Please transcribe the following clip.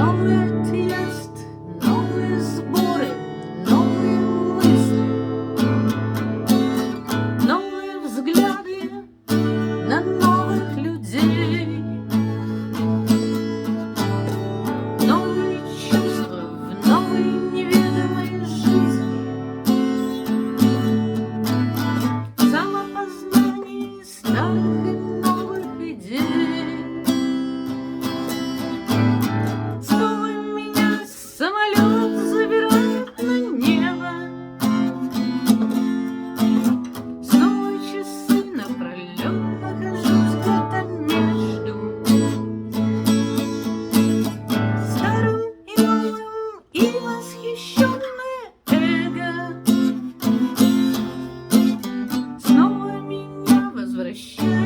Новый отъезд, новые сборы, новые мысли, новые взгляды на новых людей, новые чувства в новой неведомой жизни, самопознание старых и новых идей. Снова меня самолет забирает на небо, снова часы напролет нахожусь где-то между старым и новым и восхищенное эго снова меня возвращает